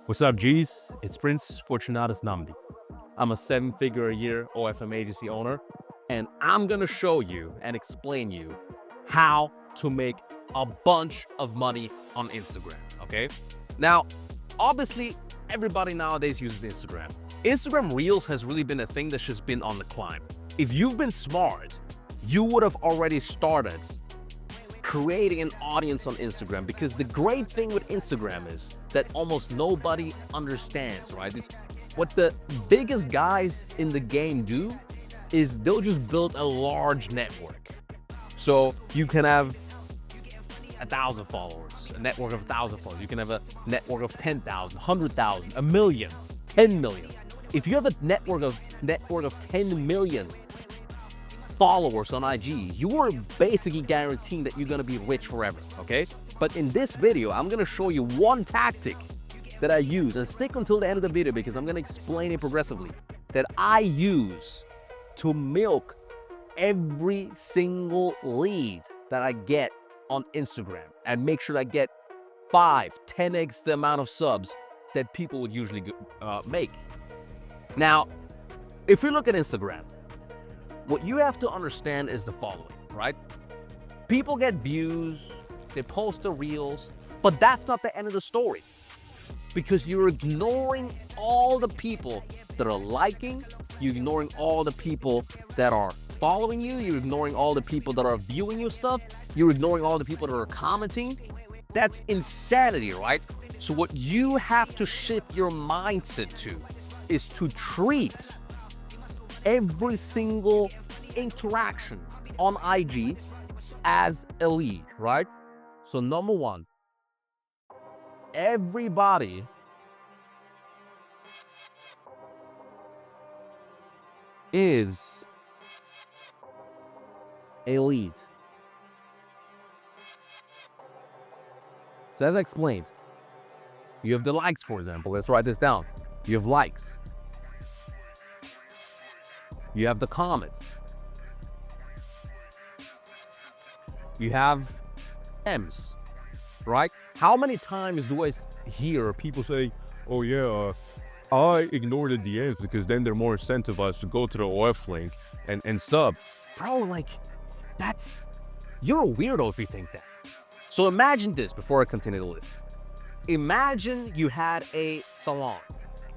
What's up, G's? It's Prince Fortunatus Namdi. I'm a 7-figure-a-year OFM agency owner, and I'm gonna show you and explain you how to make a bunch of money on Instagram, okay? Now, obviously, everybody nowadays uses Instagram. Instagram Reels has really been a thing that's just been on the climb. If you've been smart, you would have already started creating an audience on Instagram, because the great thing with Instagram is that almost nobody understands, right? What the biggest guys in the game do is they'll just build a large network. So you can have 1,000 followers, a network of 1,000 followers. You can have a network of 10,000, 100,000, a million, 10 million. If you have a network of 10 million followers on IG, you are basically guaranteeing that you're gonna be rich forever, okay? But in this video, I'm gonna show you one tactic that I use, and stick until the end of the video because I'm gonna explain it progressively, that I use to milk every single lead that I get on Instagram and make sure I get 5-10x the amount of subs that people would usually make. Now, if we look at Instagram, what you have to understand is the following, right? People get views, they post the reels, but that's not the end of the story, because you're ignoring all the people that are liking, you're ignoring all the people that are following you, you're ignoring all the people that are viewing your stuff, you're ignoring all the people that are commenting. That's insanity, right? So what you have to shift your mindset to is to treat every single interaction on IG as a lead, right? So number one, everybody is a lead. So as I explained, you have the likes, for example. Let's write this down. You have likes. You have the comments. You have M's, right? How many times do I hear people say, oh yeah, I ignore the DMs because then they're more incentivized to go to the OF link and sub. Bro, like, you're a weirdo if you think that. So imagine this before I continue the list. Imagine you had a salon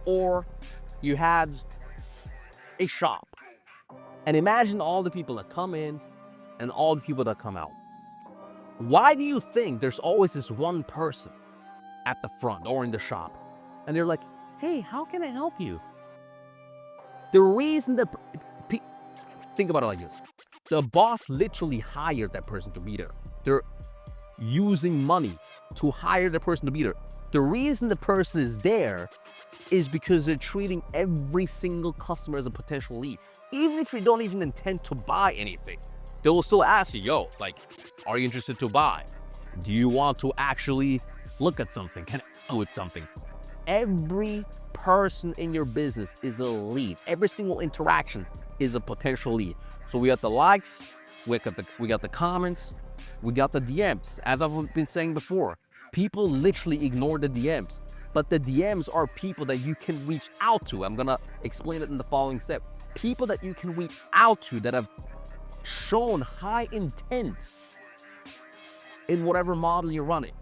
or you had a shop. And imagine all the people that come in and all the people that come out. Why do you think there's always this one person at the front or in the shop? And they're like, hey, how can I help you? The reason that, think about it like this. The boss literally hired that person to be there. They're using money to hire the person to be there. The reason the person is there is because they're treating every single customer as a potential lead. Even if you don't even intend to buy anything, they will still ask you, yo, like, are you interested to buy? Do you want to actually look at something? Can I do with something? Every person in your business is a lead. Every single interaction is a potential lead. So we got the likes, we got the comments, we got the DMs. As I've been saying before, people literally ignore the DMs, but the DMs are people that you can reach out to. I'm gonna explain it in the following step. People that you can reach out to that have shown high intent in whatever model you're running.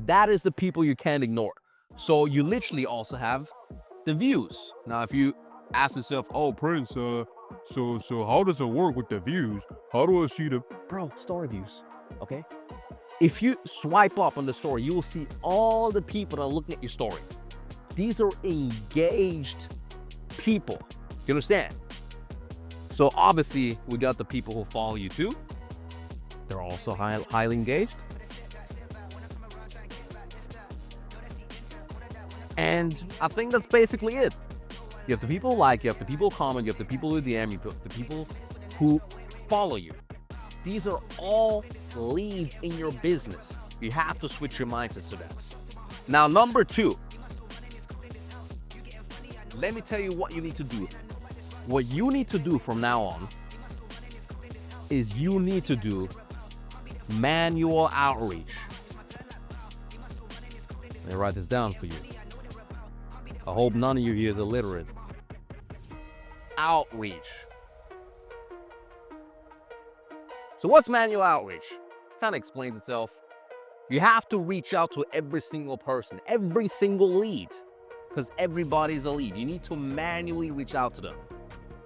That is the people you can't ignore. So you literally also have the views. Now, if you ask yourself, oh, Prince, so how does it work with the views? How do I see the... Bro, story views, okay? If you swipe up on the story, you will see all the people that are looking at your story. These are engaged people. You understand? So obviously, we got the people who follow you too. They're also highly engaged. And I think that's basically it. You have the people who like, you have the people who comment, you have the people who DM, you have the people who follow you. These are all leads in your business. You have to switch your mindset to that. Now, number two, let me tell you what you need to do. What you need to do from now on is you need to do manual outreach. Let me write this down for you. I hope none of you here is illiterate. Outreach. So what's manual outreach? Kind of explains itself. You have to reach out to every single person, every single lead, because everybody's a lead. You need to manually reach out to them.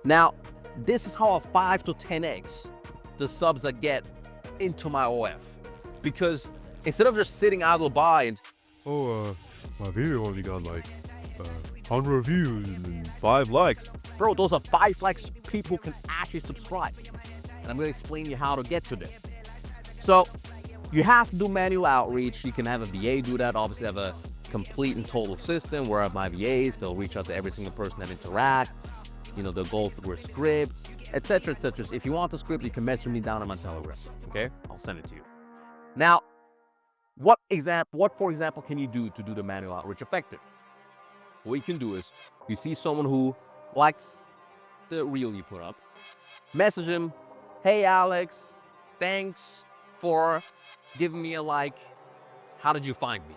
Now, this is how a 5 to 10x the subs I get into my OF. Because instead of just sitting idle by and, my video only got like 100 views and 5 likes. Bro, those are 5 likes people can actually subscribe. And I'm going to explain you how to get to them. So, you have to do manual outreach. You can have a VA do that. Obviously, have a complete and total system where my VAs, they'll reach out to every single person that interacts. You know, they'll go through a script, etc., etc. If you want the script, you can message me down on my Telegram. Okay, I'll send it to you. Now, what for example can you do to do the manual outreach effective? What you can do is, you see someone who likes the reel you put up, message him, hey Alex, thanks for giving me a like. How did you find me?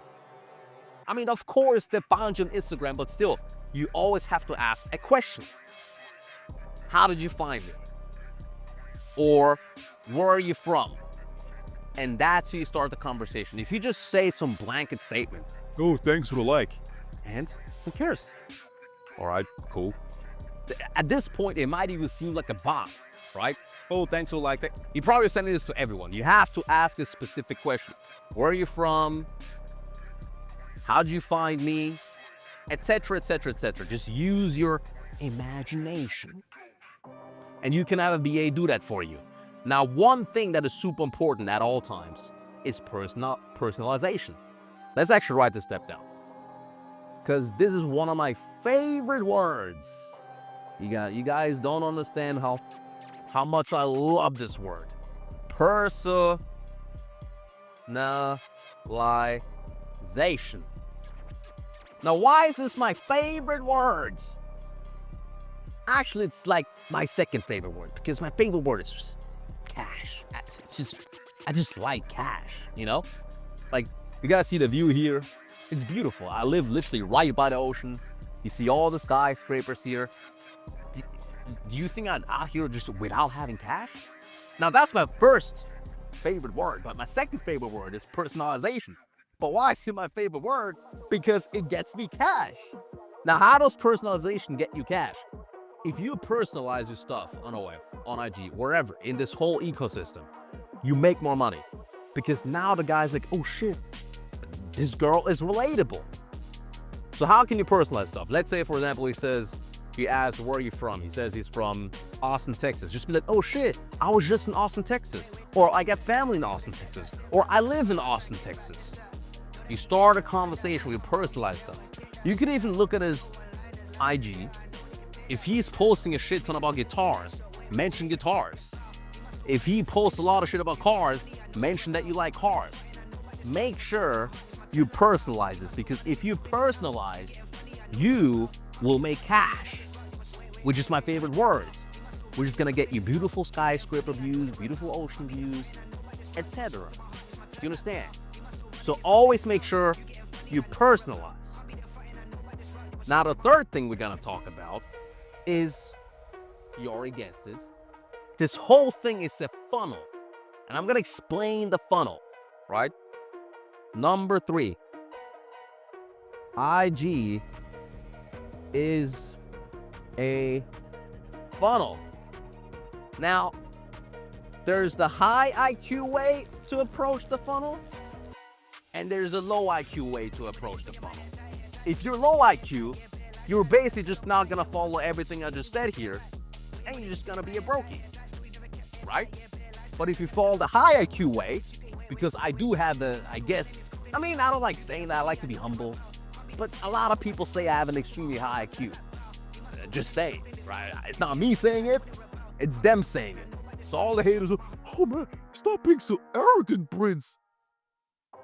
I mean, of course they found you on Instagram, but still, you always have to ask a question. How did you find me? Or where are you from? And that's how you start the conversation. If you just say some blanket statement, oh, thanks for the like, and who cares? All right, cool. At this point, it might even seem like a bot, right? Oh, thanks for the like. You're probably sending this to everyone. You have to ask a specific question. Where are you from? How'd you find me? Etc., etc., etc. Just use your imagination. And you can have a BA do that for you. Now, one thing that is super important at all times is personalization. Let's actually write this step down, because this is one of my favorite words. You guys don't understand how much I love this word. Personalization. Now, why is this my favorite word? Actually, it's like my second favorite word, because my favorite word is just cash. I just like cash, you know? Like, you gotta see the view here. It's beautiful. I live literally right by the ocean. You see all the skyscrapers here. Do you think I'm out here just without having cash? Now, that's my first favorite word, but my second favorite word is personalization. But why is it my favorite word? Because it gets me cash. Now, how does personalization get you cash? If you personalize your stuff on OF, on IG, wherever, in this whole ecosystem, you make more money. Because now the guy's like, oh shit, this girl is relatable. So how can you personalize stuff? Let's say, for example, he asks, where are you from? He says he's from Austin, Texas. Just be like, oh shit, I was just in Austin, Texas. Or I got family in Austin, Texas. Or I live in Austin, Texas. You start a conversation, you personalize stuff. You can even look at his IG. If he's posting a shit ton about guitars, mention guitars. If he posts a lot of shit about cars, mention that you like cars. Make sure you personalize this, because if you personalize, you will make cash, which is my favorite word. We're just gonna get you beautiful skyscraper views, beautiful ocean views, etc. Do you understand? So always make sure you personalize. Now, the third thing we're gonna talk about is, you already guessed it, this whole thing is a funnel. And I'm gonna explain the funnel, right? Number 3, IG is a funnel. Now, there's the high IQ way to approach the funnel, and there's a low IQ way to approach the funnel. If you're low IQ, you're basically just not gonna follow everything I just said here, and you're just gonna be a brokey, right? But if you follow the high IQ way, because I do have I don't like saying that, I like to be humble, but a lot of people say I have an extremely high IQ. Just saying, right? It's not me saying it, it's them saying it. So all the haters are, oh man, stop being so arrogant, Prince.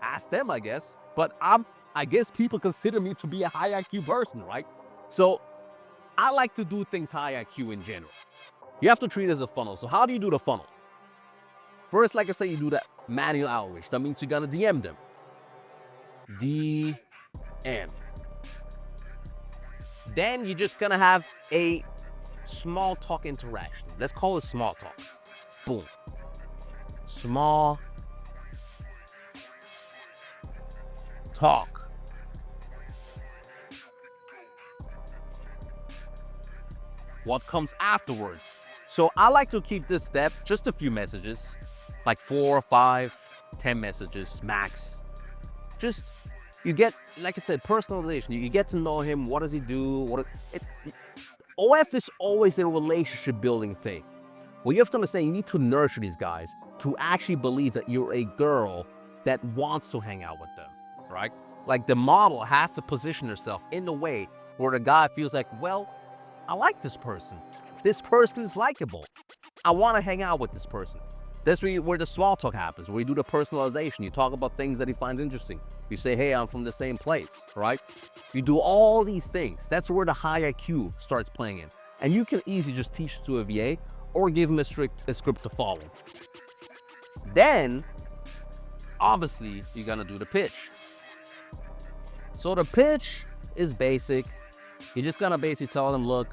Ask them, I guess. But I guess people consider me to be a high IQ person, right? So I like to do things high IQ in general. You have to treat it as a funnel. So how do you do the funnel? First, like I said, you do that manual outreach. That means you're gonna DM them. DM. Then you're just gonna have a small talk interaction. Let's call it small talk. Boom. Small talk. What comes afterwards? So I like to keep this step just a few messages, like 4, 5, 10 messages max. Just you get, like I said, personalization. You get to know him. What does he do? OF is always a relationship building thing. Well, you have to understand, you need to nurture these guys to actually believe that you're a girl that wants to hang out with them, right? Like the model has to position herself in a way where the guy feels like, well, I like this person. This person is likable. I want to hang out with this person. That's where the small talk happens, where you do the personalization. You talk about things that he finds interesting. You say, hey, I'm from the same place, right? You do all these things. That's where the high IQ starts playing in. And you can easily just teach it to a VA or give him a script to follow. Then, obviously, you're going to do the pitch. So the pitch is basic. You're just going to basically tell them, look,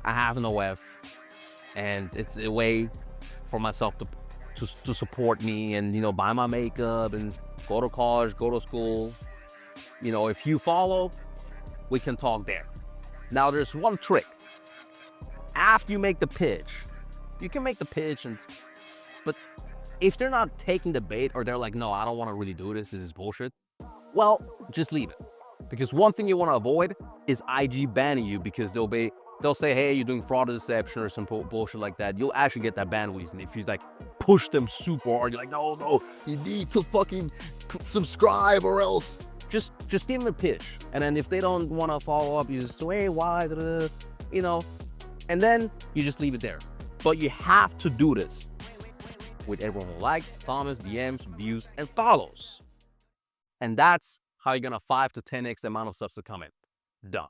I have an OF, and it's a way for myself to support me and, you know, buy my makeup and go to college, go to school. You know, if you follow, we can talk there. Now, there's one trick. After you make the pitch, you can make the pitch, but if they're not taking the bait or they're like, no, I don't want to really do this, this is bullshit, well, just leave it. Because one thing you want to avoid is IG banning you, because they'll say, hey, you're doing fraud or deception or some bullshit like that. You'll actually get that ban reason if you like push them super hard. You're like, no, you need to fucking subscribe or else. Just give them a pitch. And then if they don't want to follow up, you just say, hey, why, you know, and then you just leave it there. But you have to do this with everyone who likes, comments, DMs, views, and follows. And that's how you're gonna 5 to 10x the amount of subs that come in. Done.